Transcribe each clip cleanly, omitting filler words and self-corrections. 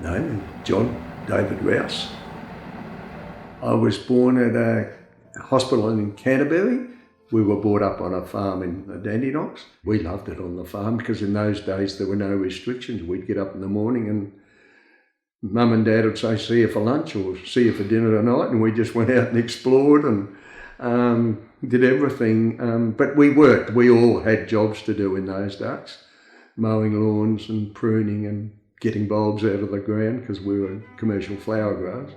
name, John David Rowse. I was born at a hospital in Canterbury. We were brought up on a farm in the Dandenongs. We loved it on the farm because in those days there were no restrictions. We'd get up in the morning and Mum and Dad would say, see you for lunch or see you for dinner tonight, and we just went out and explored and did everything. But we worked. We all had jobs to do in those days, mowing lawns and pruning and getting bulbs out of the ground because we were commercial flower growers.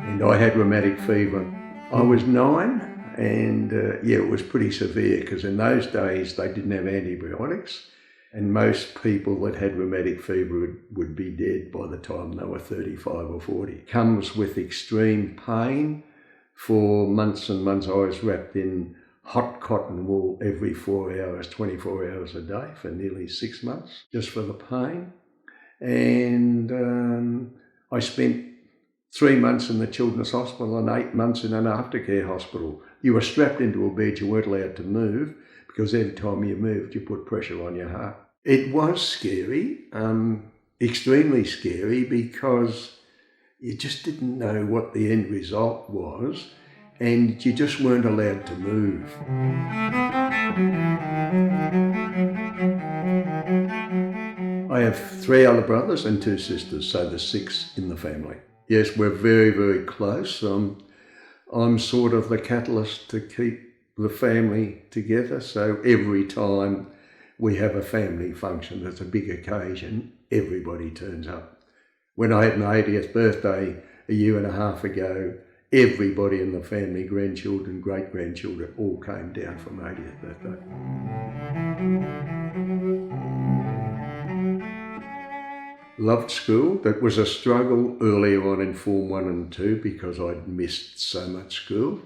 And I had rheumatic fever. I was 9. And it was pretty severe because in those days they didn't have antibiotics, and most people that had rheumatic fever would be dead by the time they were 35 or 40. It comes with extreme pain. For months and months I was wrapped in hot cotton wool every 4 hours, 24 hours a day for nearly 6 months, just for the pain. And I spent 3 months in the Children's Hospital and 8 months in an aftercare hospital. You were strapped into a bed, you weren't allowed to move because every time you moved you put pressure on your heart. It was scary, extremely scary, because you just didn't know what the end result was and you just weren't allowed to move. I have 3 older brothers and 2 sisters, so there's 6 in the family. Yes, we're very, very close. I'm sort of the catalyst to keep the family together. So every time we have a family function that's a big occasion, everybody turns up. When I had my 80th birthday a year and a half ago, everybody in the family, grandchildren, great-grandchildren, all came down for my 80th birthday. Loved school. That was a struggle early on in Form 1 and 2 because I'd missed so much school.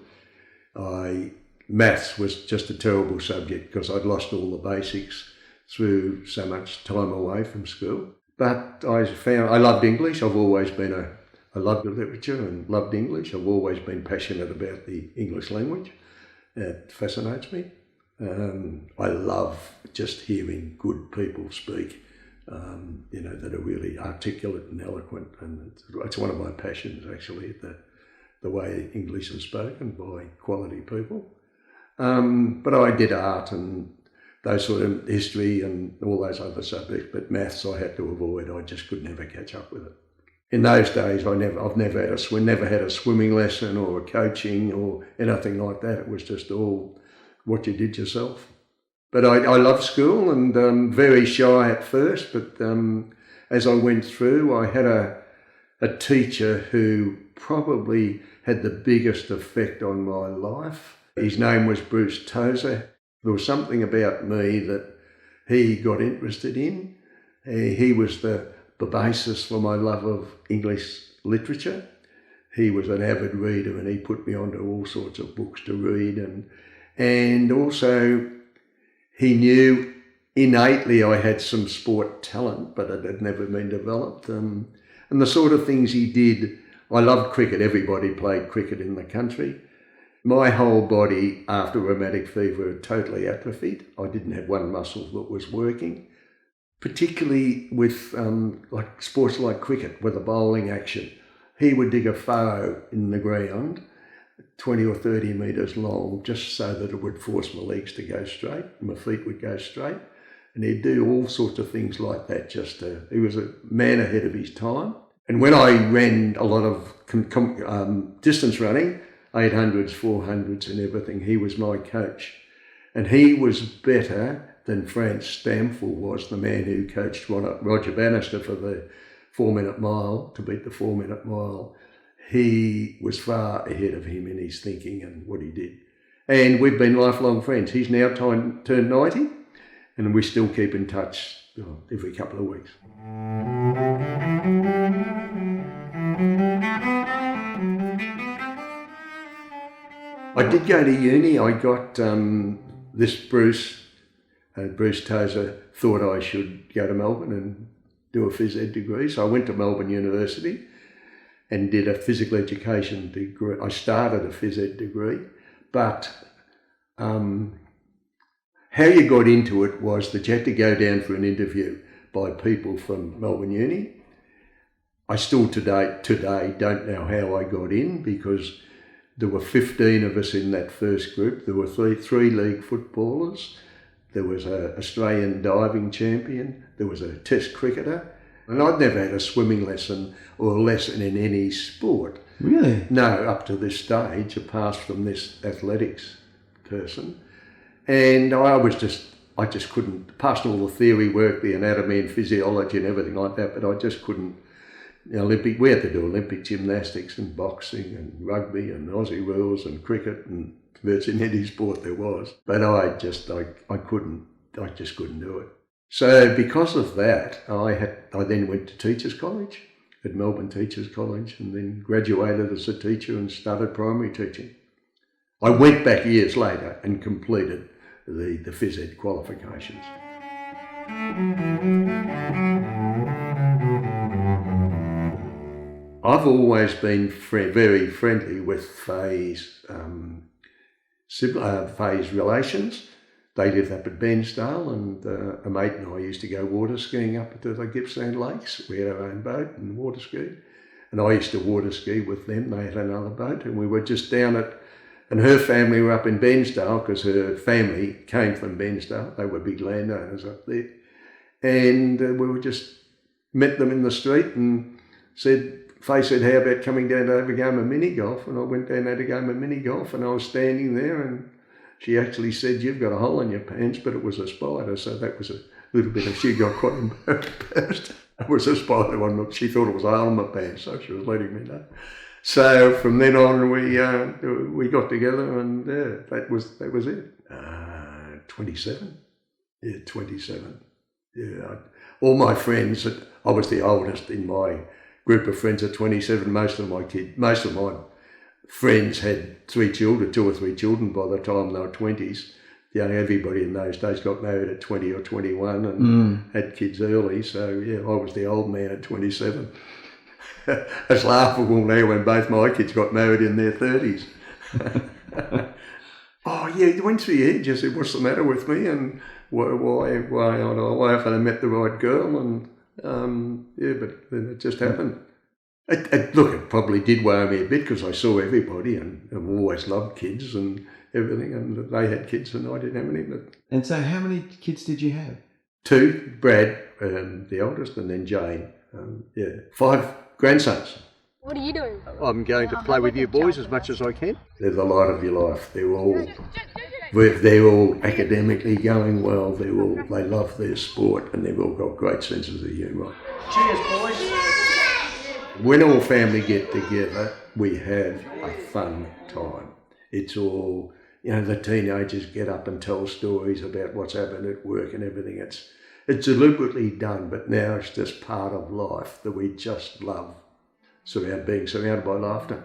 Maths was just a terrible subject because I'd lost all the basics through so much time away from school. But I loved English. I loved the literature and loved English. I've always been passionate about the English language. It fascinates me. I love just hearing good people speak. That are really articulate and eloquent, and it's one of my passions actually, the way English is spoken by quality people. But I did art and those sort of history and all those other subjects, but maths I had to avoid. I just could never catch up with it. In those days, I've never had a swimming lesson or a coaching or anything like that. It was just all what you did yourself. But I loved school and very shy at first, but as I went through, I had a teacher who probably had the biggest effect on my life. His name was Bruce Tozer. There was something about me that he got interested in. He was the basis for my love of English literature. He was an avid reader and he put me onto all sorts of books to read, and also he knew innately I had some sport talent, but it had never been developed. And the sort of things he did, I loved cricket. Everybody played cricket in the country. My whole body after rheumatic fever had totally atrophied. I didn't have one muscle that was working, particularly with like sports like cricket with a bowling action. He would dig a furrow in the ground 20 or 30 metres long, just so that it would force my legs to go straight, my feet would go straight. And he'd do all sorts of things like that. He was a man ahead of his time. And when I ran a lot of distance running, 800s, 400s and everything, he was my coach. And he was better than Franz Stamfel was, the man who coached Roger Bannister for the 4-minute mile, to beat the 4-minute mile. He was far ahead of him in his thinking and what he did. And we've been lifelong friends. He's now turned 90 and we still keep in touch every couple of weeks. I did go to uni. I got this Bruce Tozer thought I should go to Melbourne and do a phys ed degree. So I went to Melbourne University and did a physical education degree. I started a phys ed degree, but How you got into it was that you had to go down for an interview by people from Melbourne Uni. I still today don't know how I got in, because there were 15 of us in that first group. There were three league footballers. There was an Australian diving champion. There was a test cricketer. And I'd never had a swimming lesson or a lesson in any sport. Really? No, up to this stage, apart from this athletics person. And I just couldn't, past all the theory work, the anatomy and physiology and everything like that, but I just couldn't. We had to do Olympic gymnastics and boxing and rugby and Aussie rules and cricket and virtually any sport there was. But I just couldn't do it. So because of that, I then went to Teachers College, at Melbourne Teachers College, and then graduated as a teacher and started primary teaching. I went back years later and completed the phys ed qualifications. I've always been very friendly with Faye's relations. They lived up at Bairnsdale, and a mate and I used to go water skiing up to the Gippsland Lakes. We had our own boat and water skied. And I used to water ski with them. They had another boat, and we were just down at, and her family were up in Bairnsdale because her family came from Bairnsdale. They were big landowners up there. And we were just met them in the street and Faye said, how about coming down to have a game of mini golf? And I went down and had a game of mini golf, and I was standing there, and she actually said, you've got a hole in your pants, but it was a spider. So that was a little bit of, she got quite embarrassed. It was a spider one. She thought it was a hole in my pants, so she was letting me know. So from then on, we got together, and that was it. 27. Yeah, 27. Yeah, all my friends, I was the oldest in my group of friends at 27. Most of my friends had 3 children, 2 or 3 children by the time they were 20s. Everybody in those days got married at 20 or 21 and had kids early. So yeah, I was the old man at 27. It's laughable now when both my kids got married in their 30s. Oh yeah, you went through your head. You said, what's the matter with me? And why haven't I met the right girl? And but then it just happened. It probably did worry me a bit because I saw everybody, and I've always loved kids and everything, and they had kids and I didn't have any. But and so how many kids did you have? 2, Brad, the oldest, and then Jane. 5 grandsons. What are you doing? I'm going to play with you boys as much as I can. They're the light of your life. They're all academically going well. They love their sport, and they've all got great senses of humour. Cheers, boys. When all family get together, we have a fun time. It's all, the teenagers get up and tell stories about what's happened at work and everything. It's deliberately done, but now it's just part of life that we just love, being surrounded by laughter.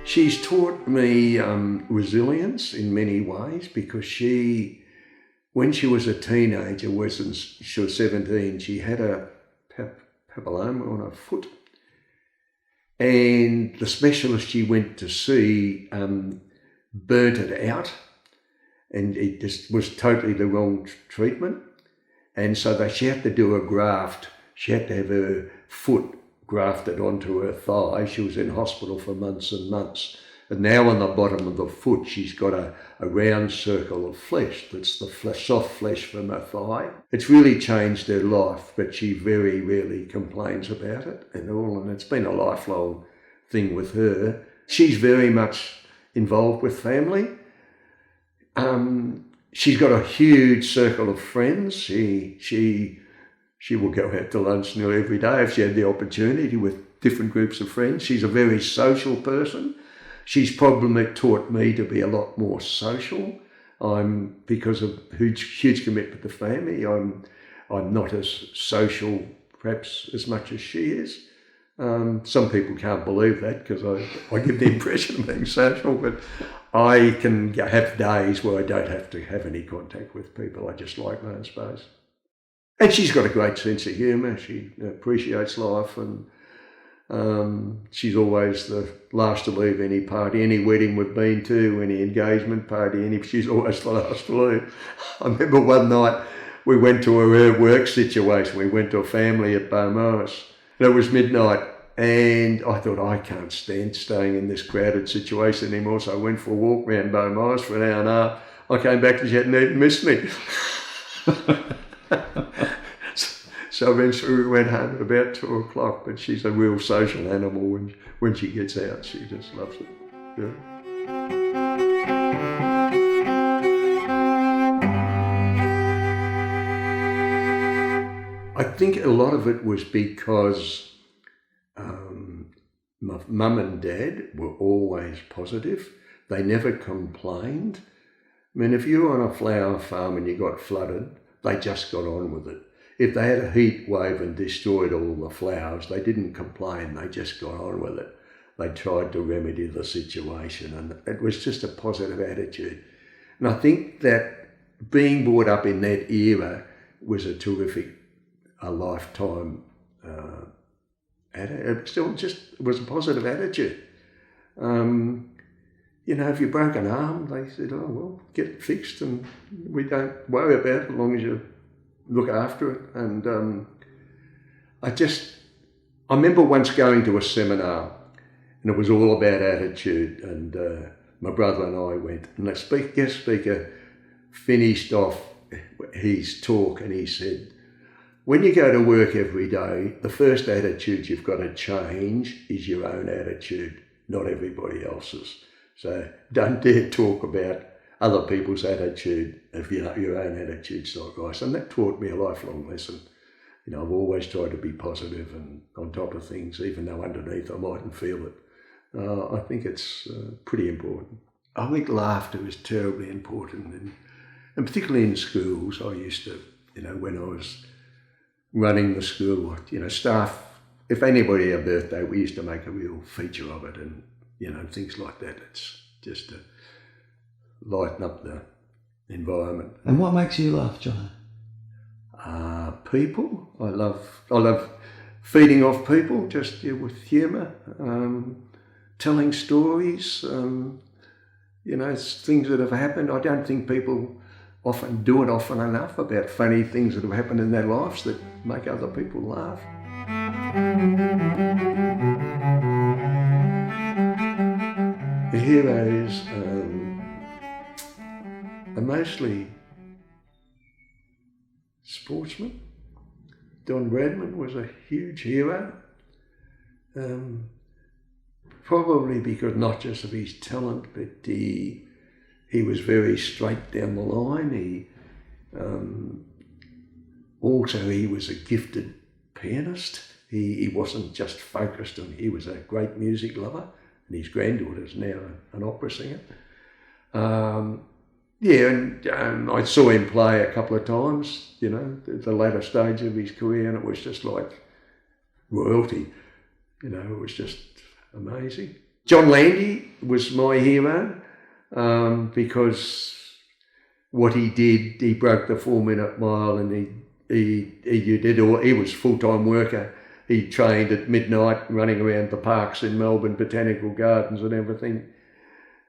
She's taught me resilience in many ways, because when she was a teenager, she was 17, she had a papilloma on her foot. And the specialist she went to see burnt it out, and it just was totally the wrong treatment. And so she had to do a graft. She had to have her foot grafted onto her thigh. She was in hospital for months and months. And now on the bottom of the foot, she's got a round circle of flesh. That's the soft flesh from her thigh. It's really changed her life, but she very rarely complains about it and all. And it's been a lifelong thing with her. She's very much involved with family. She's got a huge circle of friends. She will go out to lunch nearly every day if she had the opportunity with different groups of friends. She's a very social person. She's probably taught me to be a lot more social. Because of huge commitment to family, I'm not as social, perhaps, as much as she is. Some people can't believe that because I give the impression of being social, but I can have days where I don't have to have any contact with people. I just like my own space. And she's got a great sense of humour. She appreciates life, and She's always the last to leave any party, any wedding we've been to, any engagement party, she's always the last to leave. I remember one night we went to her work situation. We went to a family at Beaumaris. And it was midnight, and I thought, I can't stand staying in this crowded situation anymore, so I went for a walk around Beaumaris for an hour and a half. I came back and she hadn't even missed me. So eventually we went home at about 2 o'clock, but she's a real social animal. When she gets out, she just loves it. Yeah. I think a lot of it was because my mum and dad were always positive. They never complained. I mean, if you were on a flower farm and you got flooded, they just got on with it. If they had a heat wave and destroyed all the flowers, they didn't complain, they just got on with it. They tried to remedy the situation, and it was just a positive attitude. And I think that being brought up in that era was a terrific, a lifetime attitude. It still just was a positive attitude. If you broke an arm, they said, oh, well, get it fixed and we don't worry about it as long as you look after it. And I remember once going to a seminar, and it was all about attitude, and my brother and I went, and the guest speaker finished off his talk and he said, when you go to work every day, the first attitude you've got to change is your own attitude, not everybody else's. So don't dare talk about other people's attitude if your own attitude's not right. And that taught me a lifelong lesson. I've always tried to be positive and on top of things, even though underneath I mightn't feel it. I think it's pretty important. I think laughter is terribly important, and particularly in schools. I used to, when I was running the school, staff, if anybody had a birthday, we used to make a real feature of it, and things like that. It's just to lighten up the environment. And what makes you laugh, John? People. I love feeding off people, just with humour, telling stories, things that have happened. I don't think people often do it often enough about funny things that have happened in their lives that make other people laugh. The heroes are mostly sportsmen. Don Bradman was a huge hero, probably because not just of his talent, but he was very straight down the line. He was a gifted pianist. He wasn't just focused on, he was a great music lover, and his granddaughter's now an opera singer. I saw him play a couple of times, at the latter stage of his career, and it was just like royalty. It was just amazing. John Landy was my hero because what he did, he broke the 4-minute mile, and he was a full-time worker. He trained at midnight, running around the parks in Melbourne, botanical gardens and everything.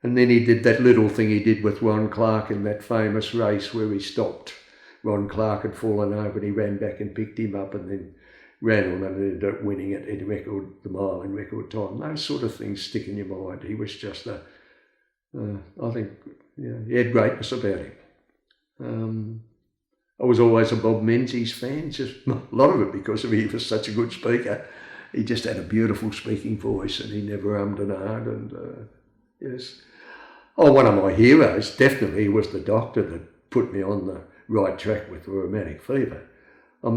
And then he did that little thing he did with Ron Clark in that famous race where he stopped. Ron Clark had fallen over and he ran back and picked him up and then ran on and ended up winning it in the mile in record time. Those sort of things stick in your mind. He was just he had greatness about him. I was always a Bob Menzies fan, just a lot of it because he was such a good speaker. He just had a beautiful speaking voice and he never hummed and ahed. And yes. Oh, one of my heroes definitely was the doctor that put me on the right track with the rheumatic fever. For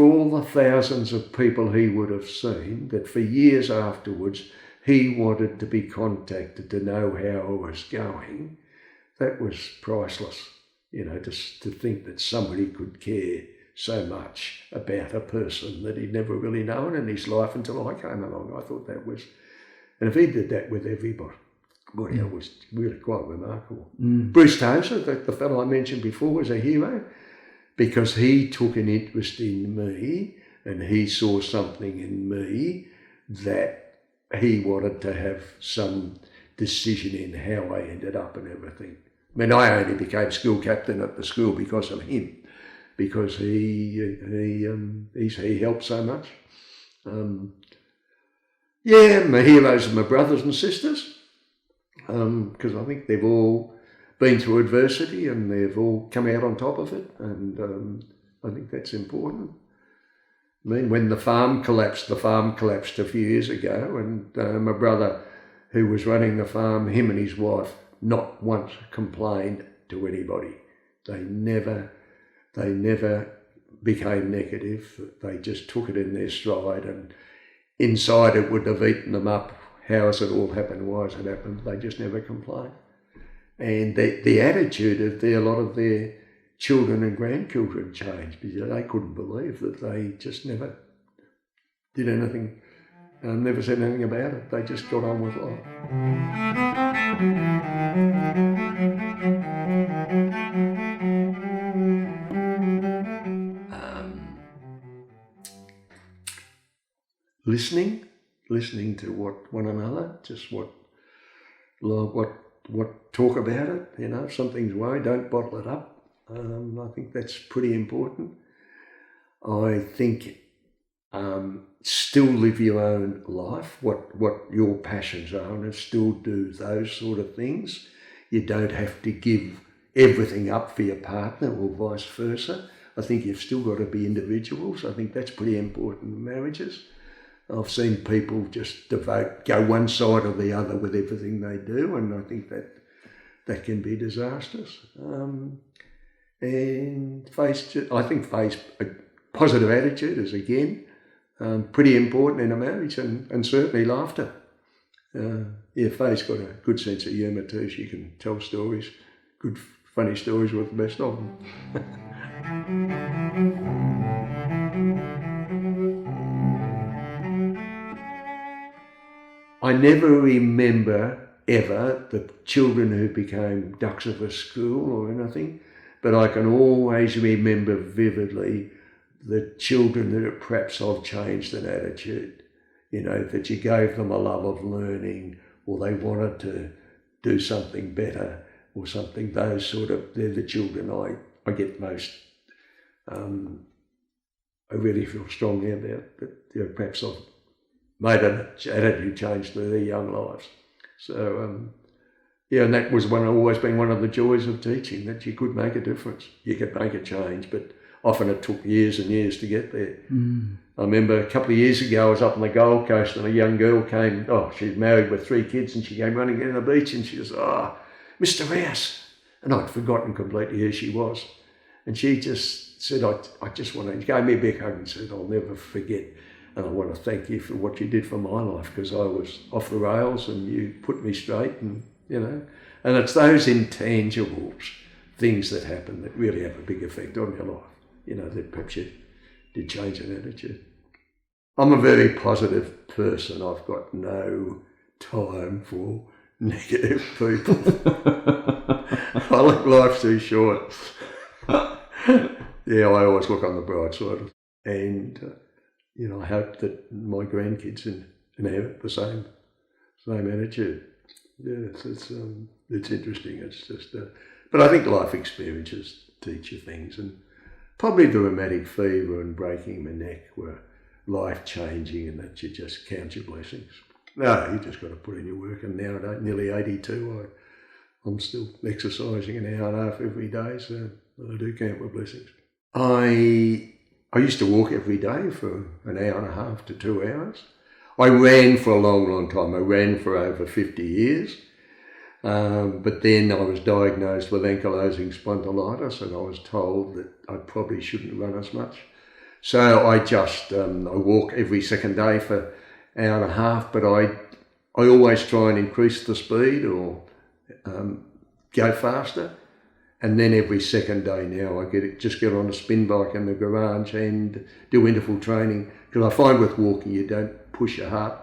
all the thousands of people he would have seen, that for years afterwards he wanted to be contacted to know how I was going, that was priceless. Just to think that somebody could care so much about a person that he'd never really known in his life until I came along. I thought that was, and if he did that with everybody, it was really quite remarkable. Bruce Tozer, the fellow I mentioned before, was a hero because he took an interest in me and he saw something in me that he wanted to have some decision in how I ended up and everything. I mean, I only became school captain at the school because of him, because he helped so much. My heroes are my brothers and sisters, because I think they've all been through adversity and they've all come out on top of it, and I think that's important. I mean, when the farm collapsed a few years ago, and my brother, who was running the farm, him and his wife, not once complained to anybody. They never became negative. They just took it in their stride, and inside it would have eaten them up. How has it all happened? Why has it happened? They just never complained. And the attitude of a lot of their children and grandchildren changed, because they couldn't believe that they just never did anything, never said anything about it. They just got on with life. Listening to one another, just what talk about it. You know, if something's worried, don't bottle it up. I think that's pretty important. I think still live your own life, what your passions are, and still do those sort of things. You don't have to give everything up for your partner or vice versa. I think you've still got to be individuals. I think that's pretty important in marriages. I've seen people just go one side or the other with everything they do, and I think that can be disastrous. And face a positive attitude is, again, pretty important in a marriage, and certainly laughter. Faye's got a good sense of humour too. She can tell stories, good funny stories with the best of them. I never remember ever the children who became ducks of a school or anything, but I can always remember vividly the children that perhaps I've changed an attitude, that you gave them a love of learning, or they wanted to do something better or something. They're the children I get most, I really feel strongly about, that perhaps I've made an attitude change to their young lives. So, and that was always been one of the joys of teaching, that you could make a difference. You could make a change, but often it took years and years to get there. I remember a couple of years ago, I was up on the Gold Coast, and a young girl came, she's married with 3 kids, and she came running in on the beach, and she was, Mr. Rowse. And I'd forgotten completely who she was. And she just said, I just want to, she gave me a big hug and said, I'll never forget, and I want to thank you for what you did for my life, because I was off the rails and you put me straight, and and it's those intangibles, things that happen, that really have a big effect on your life, that perhaps you did change an attitude. I'm a very positive person. I've got no time for negative people. I look life's too short. I always look on the bright side, and I hope that my grandkids inherit the same attitude. Yes, it's interesting. It's just, but I think life experiences teach you things, and probably the rheumatic fever and breaking my neck were life changing, and that you just count your blessings. No, you just got to put in your work, and now at nearly 82, I'm still exercising an hour and a half every day, so I do count my blessings. I used to walk every day for an hour and a half to 2 hours. I ran for a long, long time. I ran for over 50 years. But then I was diagnosed with ankylosing spondylitis, and I was told that I probably shouldn't run as much. So I just, I walk every second day for an hour and a half, but I always try and increase the speed or go faster. And then every second day now I just get on a spin bike in the garage and do interval training, because I find with walking you don't push your heart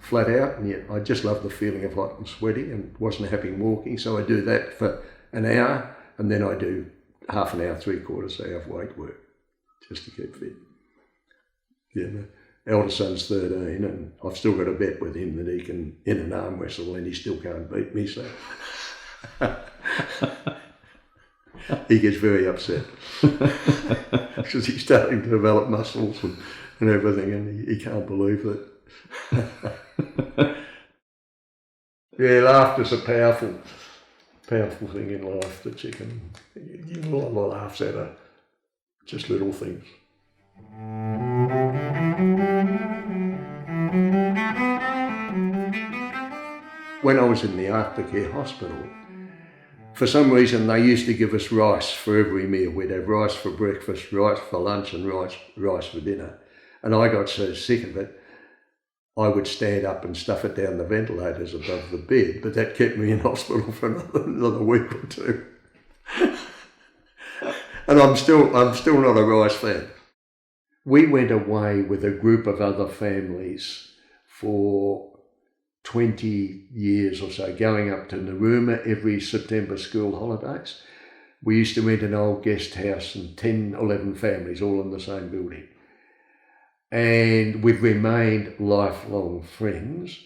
flat out, and yet I just love the feeling of hot and sweaty, and wasn't happy walking, so I do that for an hour, and then I do half an hour, 3/4 hour of weight work just to keep fit. Yeah, my elder son's 13, and I've still got a bet with him that he can in an arm wrestle, and he still can't beat me. So he gets very upset because he's starting to develop muscles and everything, and he can't believe it. Yeah, laughter's a powerful thing in life that you can a lot of laughs out of just little things. When I was in the aftercare hospital, for some reason they used to give us rice for every meal. We'd have rice for breakfast, rice for lunch, and rice for dinner. And I got so sick of it, I would stand up and stuff it down the ventilators above the bed, but that kept me in hospital for another week or two. And I'm still not a rice fan. We went away with a group of other families for 20 years or so, going up to Narooma every September school holidays. We used to rent an old guest house and 10, 11 families all in the same building. And we've remained lifelong friends,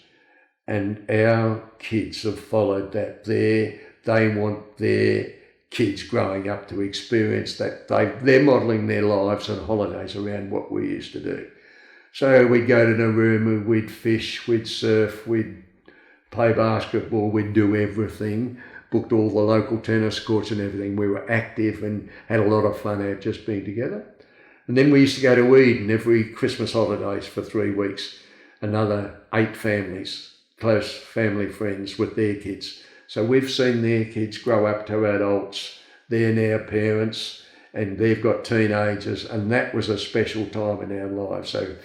and our kids have followed that. They want their kids growing up to experience that. They're modelling their lives and holidays around what we used to do. So we'd go to Narooma, we'd fish, we'd surf, we'd play basketball, we'd do everything, booked all the local tennis courts and everything. We were active and had a lot of fun out just being together. And then we used to go to Eden every Christmas holidays for 3 weeks, another 8 families, close family friends with their kids. So we've seen their kids grow up to adults, they're now parents, and they've got teenagers, and that was a special time in our lives. So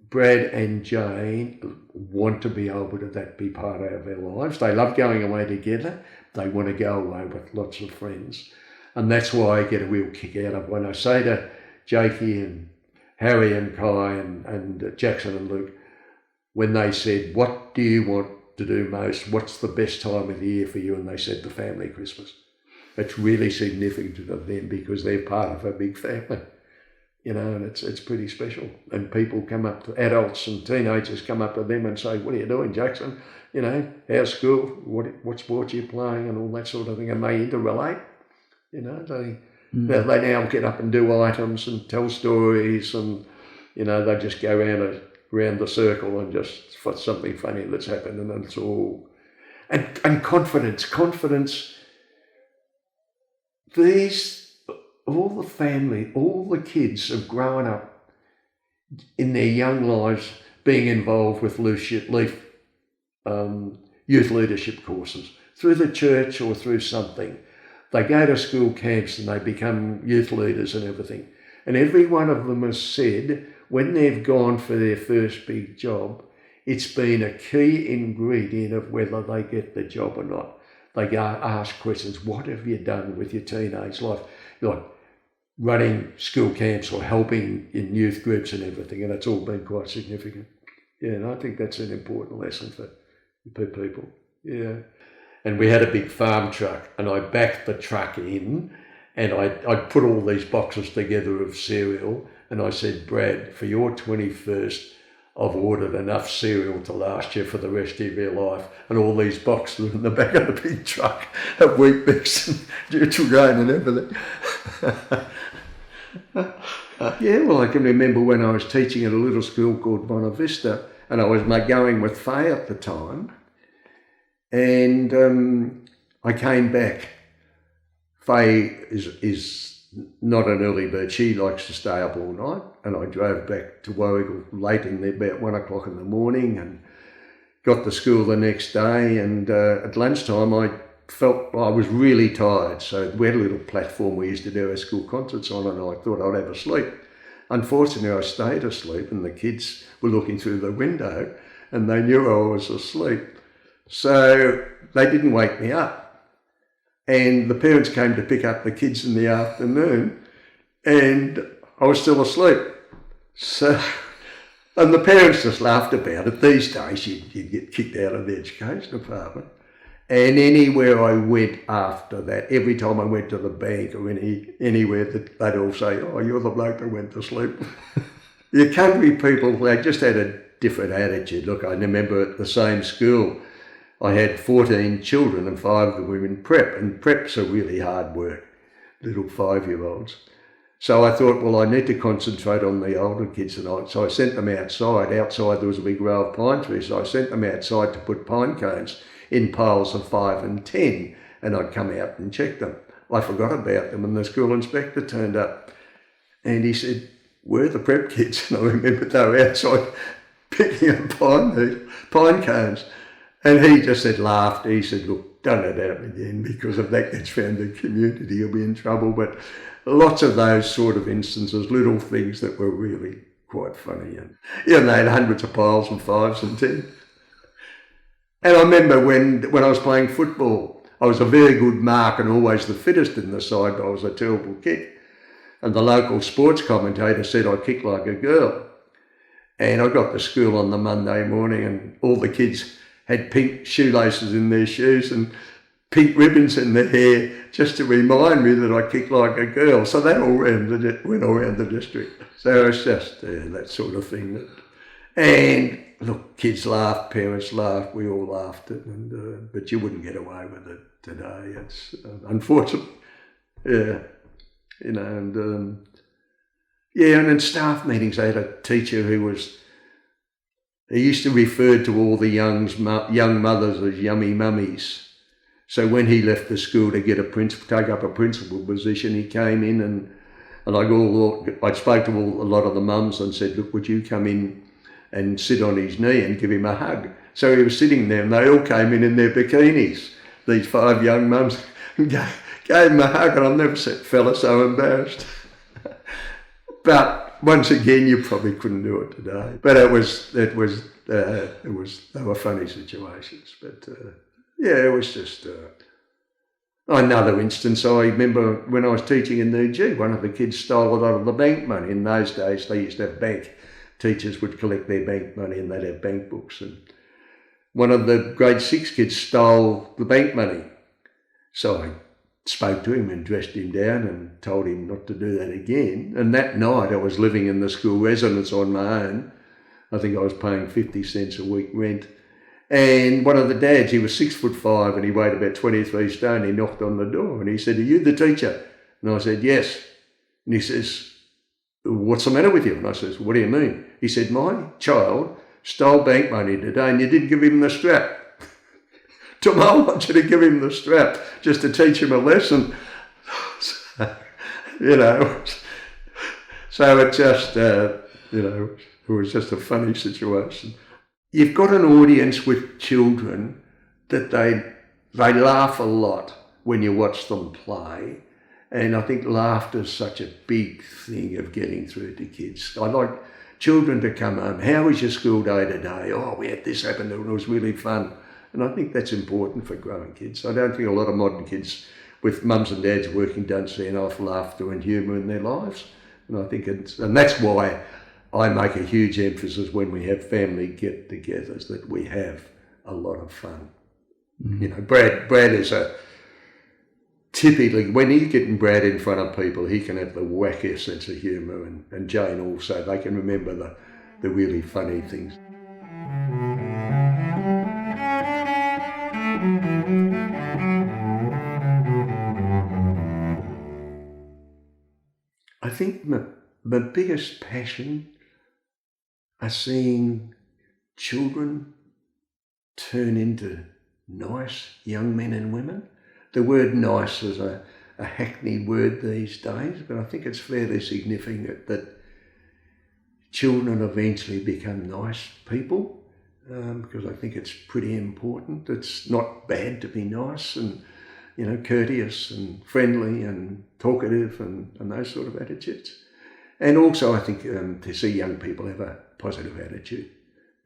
Brad and Jane want to be able to be part of their lives. They love going away together. They want to go away with lots of friends. And that's why I get a real kick out of when I say to Jakey and Harry and Kai and Jackson and Luke, when they said, what do you want to do most? What's the best time of the year for you? And they said the family Christmas. It's really significant to them because they're part of a big family, and it's pretty special. And people come up to adults and teenagers come up to them and say, what are you doing, Jackson? How's school? What sports are you playing and all that sort of thing. And they interrelate, they now get up and do items and tell stories, and they just go around the circle and just for something funny that's happened, and it's all and confidence. All the family, all the kids have grown up in their young lives being involved with youth leadership courses through the church or through something. They go to school camps and they become youth leaders and everything. And every one of them has said, when they've gone for their first big job, it's been a key ingredient of whether they get the job or not. They go ask questions, what have you done with your teenage life? Like running school camps or helping in youth groups and everything, and it's all been quite significant. Yeah, and I think that's an important lesson for people. Yeah. And we had a big farm truck, and I backed the truck in, and I put all these boxes together of cereal, and I said, Brad, for your 21st, I've ordered enough cereal to last you for the rest of your life, and all these boxes in the back of the big truck of wheat mix and neutral grain and everything. Yeah, well, I can remember when I was teaching at a little school called Bonavista, and I was going with Faye at the time, and I came back. Faye is not an early bird. She likes to stay up all night, and I drove back to Warrigal late about 1 o'clock in the morning and got to school the next day, and at lunchtime I felt I was really tired, so we had a little platform we used to do our school concerts on, and I thought I'd have a sleep. Unfortunately, I stayed asleep, and the kids were looking through the window and they knew I was asleep, so they didn't wake me up. And the parents came to pick up the kids in the afternoon, and I was still asleep. So, and the parents just laughed about it. These days, you'd get kicked out of the education department. And anywhere I went after that, every time I went to the bank or anywhere, that they'd all say, oh, you're the bloke that went to sleep. The country people, they just had a different attitude. Look, I remember at the same school, I had 14 children and 5 of them were in prep, and prep's a really hard work, little 5-year-olds. So I thought, well, I need to concentrate on the older kids tonight. So I sent them outside. Outside there was a big row of pine trees. So I sent them outside to put pine cones in piles of 5 and 10, and I'd come out and check them. I forgot about them, and the school inspector turned up, and he said, "Where are the prep kids?" And I remember they were outside picking up pine cones. And he just laughed. He said, "Look, don't let that happen again, because if that gets found in the community, you'll be in trouble." But lots of those sort of instances, little things that were really quite funny. And they had hundreds of piles and 5s and 10s. And I remember when I was playing football, I was a very good mark and always the fittest in the side, but I was a terrible kick. And the local sports commentator said I kicked like a girl. And I got to school on the Monday morning, and all the kids had pink shoelaces in their shoes and pink ribbons in their hair, just to remind me that I kicked like a girl. So that all went around the district. So it's just that sort of thing. And look, kids laughed, parents laughed, we all laughed, but you wouldn't get away with it today. It's unfortunate. Yeah, and in staff meetings, I had a teacher he used to refer to all the young mothers as yummy mummies. So when he left the school to take up a principal position, he came in and I spoke to a lot of the mums and said, "Look, would you come in and sit on his knee and give him a hug?" So he was sitting there, and they all came in their bikinis, these 5 young mums, and gave him a hug, and I've never seen a fella so embarrassed. But once again, you probably couldn't do it today. But they were funny situations. But it was just another instance. I remember when I was teaching in UG, one of the kids stole a lot of the bank money. In those days, they used to have bank teachers would collect their bank money, and they'd have bank books. And one of the grade 6 kids stole the bank money. So I spoke to him and dressed him down and told him not to do that again. And that night I was living in the school residence on my own. I think I was paying 50 cents a week rent. And one of the dads, he was 6'5" and he weighed about 23 stone. He knocked on the door and he said, "Are you the teacher?" And I said, "Yes." And he says, "What's the matter with you?" And I says, "What do you mean?" He said, "My child stole bank money today and you didn't give him the strap." "Tomorrow I want you to give him the strap just to teach him a lesson." So it just, it was just a funny situation. You've got an audience with children that they laugh a lot when you watch them play. And I think laughter is such a big thing of getting through to kids. I like children to come home. "How was your school day today?" "Oh, we had this happen and it was really fun." And I think that's important for growing kids. I don't think a lot of modern kids with mums and dads working don't see enough laughter and humour in their lives. And I think and that's why I make a huge emphasis when we have family get-togethers that we have a lot of fun. Mm-hmm. Brad is typically, when he's getting Brad in front of people, he can have the wackiest sense of humour, and Jane also. They can remember the really funny things. I think my biggest passion are seeing children turn into nice young men and women. The word nice is a hackneyed word these days, but I think it's fairly significant that children eventually become nice people, because I think it's pretty important. It's not bad to be nice and, courteous and friendly and talkative and those sort of attitudes. And also I think to see young people have a positive attitude.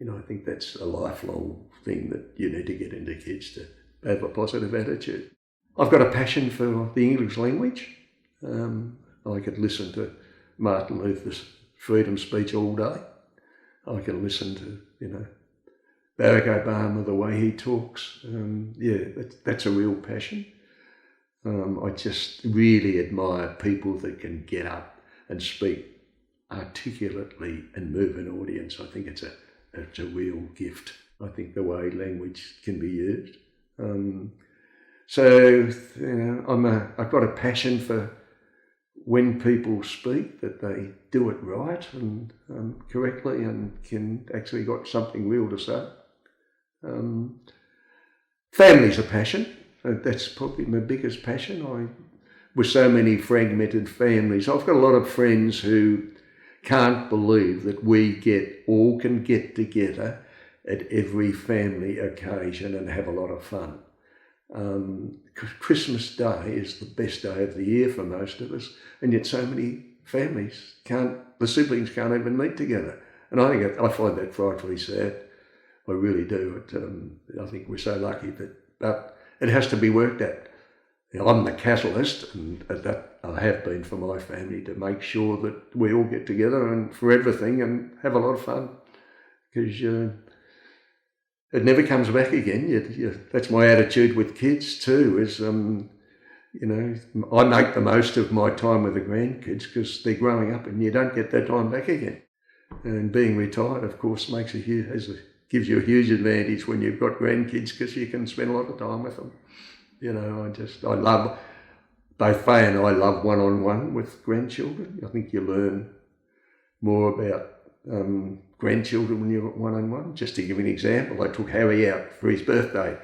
I think that's a lifelong thing that you need to get into kids, to have a positive attitude. I've got a passion for the English language. I could listen to Martin Luther's freedom speech all day. I can listen to, Barack Obama, the way he talks. That's a real passion. I just really admire people that can get up and speak articulately and move an audience. I think it's a real gift. I think the way language can be used. I've got a passion for when people speak that they do it right and correctly and can actually got something real to say. Family's a passion. That's probably my biggest passion. With so many fragmented families, I've got a lot of friends who can't believe that we all can get together at every family occasion and have a lot of fun. Christmas Day is the best day of the year for most of us, and yet so many families the siblings can't even meet together. And I find that frightfully sad. I really do. I think we're so lucky but it has to be worked at. I'm the catalyst, and that I have been for my family, to make sure that we all get together and for everything and have a lot of fun, because it never comes back again. That's my attitude with kids too. Is I make the most of my time with the grandkids because they're growing up, and you don't get that time back again. And being retired, of course, gives you a huge advantage when you've got grandkids, because you can spend a lot of time with them. I love, both Faye and I love one-on-one with grandchildren. I think you learn more about grandchildren when you're one-on-one. Just to give you an example, I took Harry out for his birthday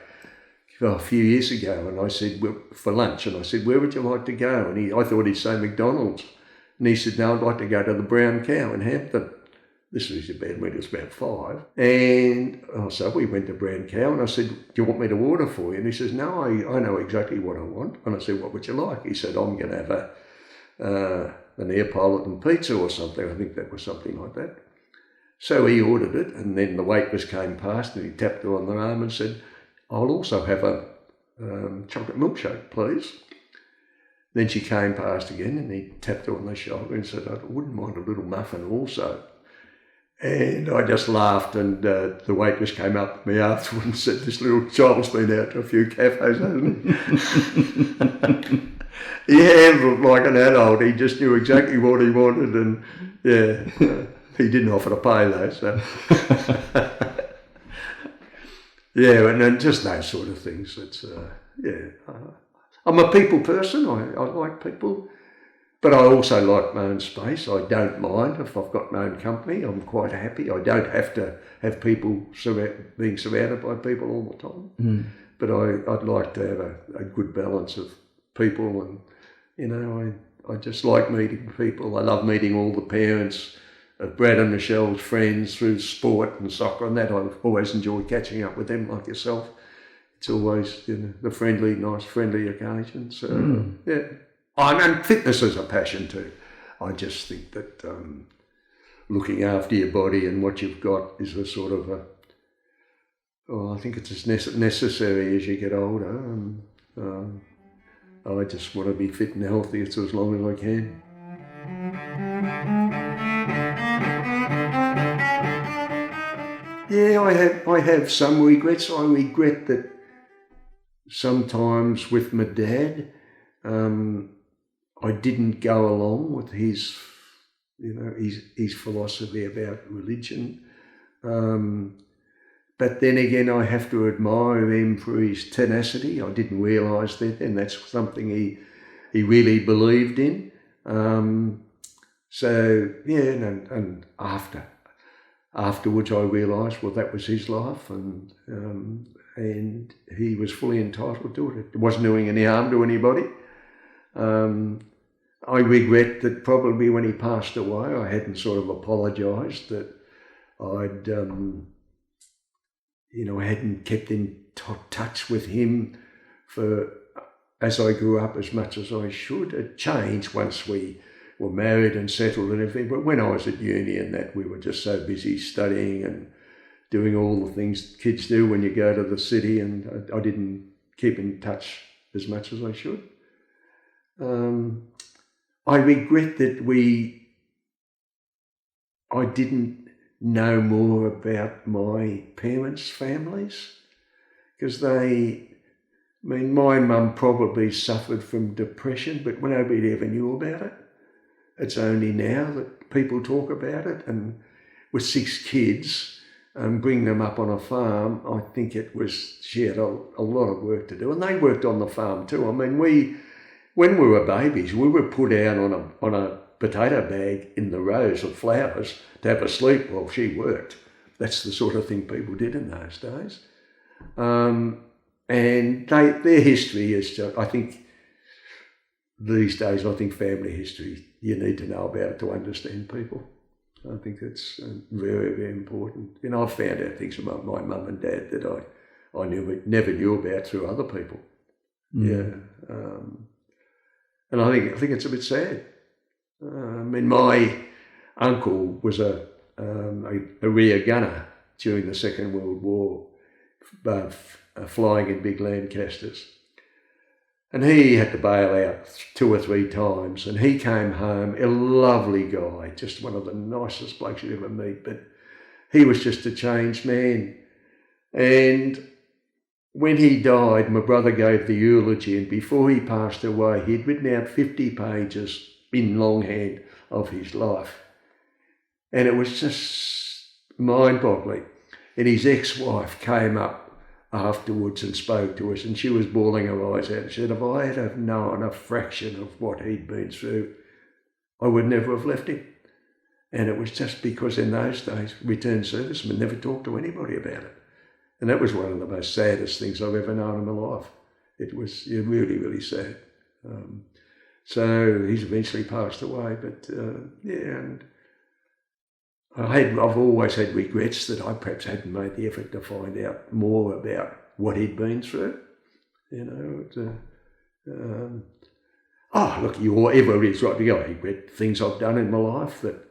a few years ago, and I said, for lunch, and I said, where would you like to go? And I thought he'd say McDonald's. And he said, no, I'd like to go to the Brown Cow in Hampton. This was when he was about 5. And so we went to Brown Cow, and I said, do you want me to order for you? And he says, no, I know exactly what I want. And I said, what would you like? He said, I'm going to have an Neapolitan pizza or something. I think that was something like that. So he ordered it, and then the waitress came past, and he tapped her on the arm and said, I'll also have a chocolate milkshake, please. Then she came past again, and he tapped her on the shoulder and said, I wouldn't mind a little muffin also. And I just laughed, and the waitress came up to me afterwards and said, this little child's been out to a few cafes, hasn't he? He handled like an adult. He just knew exactly what he wanted, and he didn't offer to pay though, so. And then just those sort of things. I'm a people person. I like people. But I also like my own space. I don't mind if I've got my own company. I'm quite happy. I don't have to have people being surrounded by people all the time. But I'd like to have a good balance of people, and I just like meeting people. I love meeting all the parents of Brad and Michelle's friends through sport and soccer and that. I've always enjoyed catching up with them like yourself. It's always the friendly occasions. And fitness is a passion too. I just think that looking after your body and what you've got is a sort of I think it's as necessary as you get older. And I just want to be fit and healthy as long as I can. Yeah, I have some regrets. I regret that sometimes with my dad, I didn't go along with his philosophy about religion. But then again, I have to admire him for his tenacity. I didn't realise that, and that's something he really believed in. And afterwards I realised, well, that was his life, and he was fully entitled to it. It wasn't doing any harm to anybody. I regret that probably when he passed away, I hadn't sort of apologised that I'd, I hadn't kept in touch with him as I grew up as much as I should. It changed once we were married and settled and everything, but when I was at uni and that, we were just so busy studying and doing all the things kids do when you go to the city, and I didn't keep in touch as much as I should. I regret that I didn't know more about my parents' families, because my mum probably suffered from depression, but nobody ever knew about it. it's only now that people talk about it. And with 6 kids, bring them up on a farm, I think she had a lot of work to do. And they worked on the farm too. I mean, when we were babies, we were put out on a potato bag in the rows of flowers to have a sleep while she worked. That's the sort of thing people did in those days. And their history is just, I think, these days, I think family history, you need to know about it to understand people. I think that's very, very important. You know, I've found out things about my mum and dad that I never knew about through other people. Yeah. And I think it's a bit sad. I mean, my uncle was a rear gunner during the Second World War, flying in big Lancasters. And he had to bail out 2 or 3 times, and he came home, a lovely guy, just one of the nicest blokes you'd ever meet, but he was just a changed man. And when he died, my brother gave the eulogy, and before he passed away, he'd written out 50 pages in longhand of his life. And it was just mind-boggling. And his ex-wife came up afterwards and spoke to us, and she was bawling her eyes out and said, if I had have known a fraction of what he'd been through, I would never have left him. And it was just because in those days, returned servicemen never talked to anybody about it. And that was one of the most saddest things I've ever known in my life. It was really, really sad. So he's eventually passed away, but and I've always had regrets that I perhaps hadn't made the effort to find out more about what he'd been through. You know, look, everybody's right to go. I regret things I've done in my life that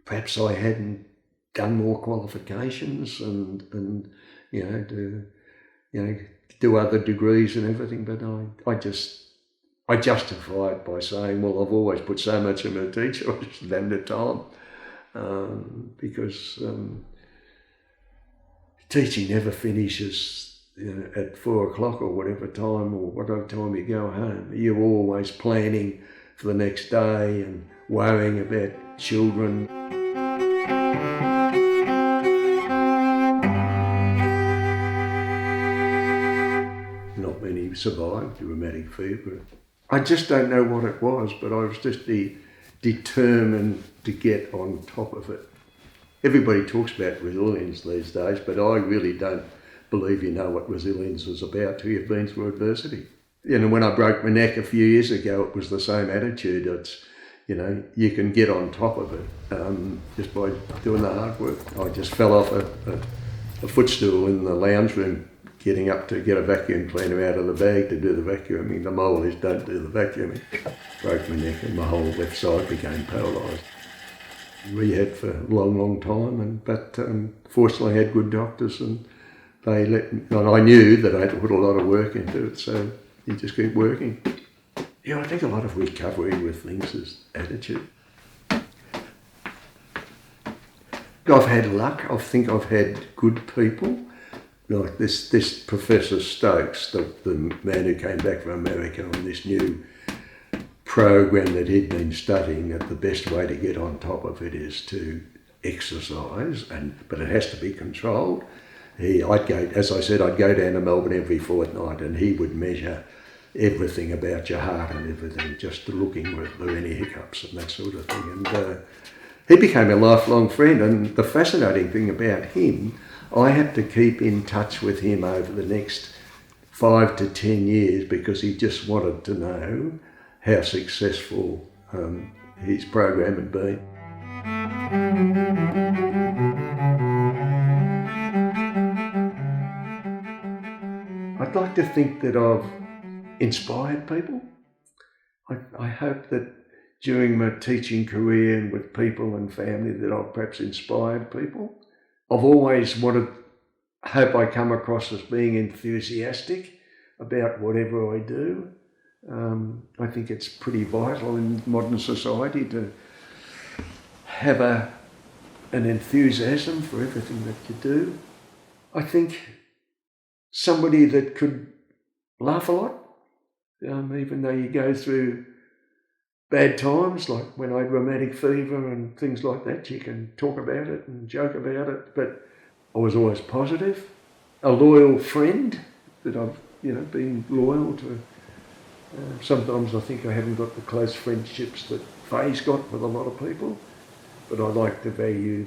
perhaps I hadn't done more qualifications and do other degrees and everything, but I justify it by saying, well, I've always put so much in a teacher, I just haven't had time, because teaching never finishes at 4 o'clock or whatever time you go home. You're always planning for the next day and worrying about children. Not many survived rheumatic fever. I just don't know what it was, but I was just determined to get on top of it. Everybody talks about resilience these days, but I really don't believe you know what resilience is about till you've been through adversity. You know, when I broke my neck a few years ago, it was the same attitude. It's, you can get on top of it just by doing the hard work. I just fell off a footstool in the lounge room, getting up to get a vacuum cleaner out of the bag to do the vacuuming. The moles don't do the vacuuming. Broke my neck and my whole left side became paralysed. Rehab for a long, long time, but fortunately I had good doctors and and I knew that I had to put a lot of work into it, so you just keep working. Yeah, I think a lot of recovery with things is attitude. I've had luck. I think I've had good people. Like this Professor Stokes, the man who came back from America on this new program that he'd been studying, that the best way to get on top of it is to exercise, but it has to be controlled. I'd go down to Melbourne every fortnight, and he would measure everything about your heart and everything, just looking were there any hiccups and that sort of thing. And he became a lifelong friend. And the fascinating thing about him, I had to keep in touch with him over the next 5 to 10 years because he just wanted to know how successful his program had been. I'd like to think that I've inspired people. I hope that during my teaching career and with people and family that I've perhaps inspired people. I've always hope I come across as being enthusiastic about whatever I do. I think it's pretty vital in modern society to have an enthusiasm for everything that you do. I think somebody that could laugh a lot, even though you go through bad times, like when I had rheumatic fever and things like that, you can talk about it and joke about it, but I was always positive. A loyal friend that I've, been loyal to. Sometimes I think I haven't got the close friendships that Faye's got with a lot of people, but I like to value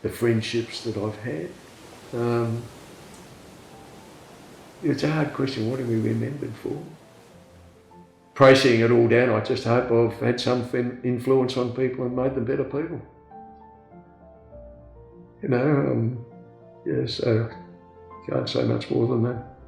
the friendships that I've had. It's a hard question. What are we remembered for? Processing it all down, I just hope I've had some influence on people and made them better people. So can't say much more than that.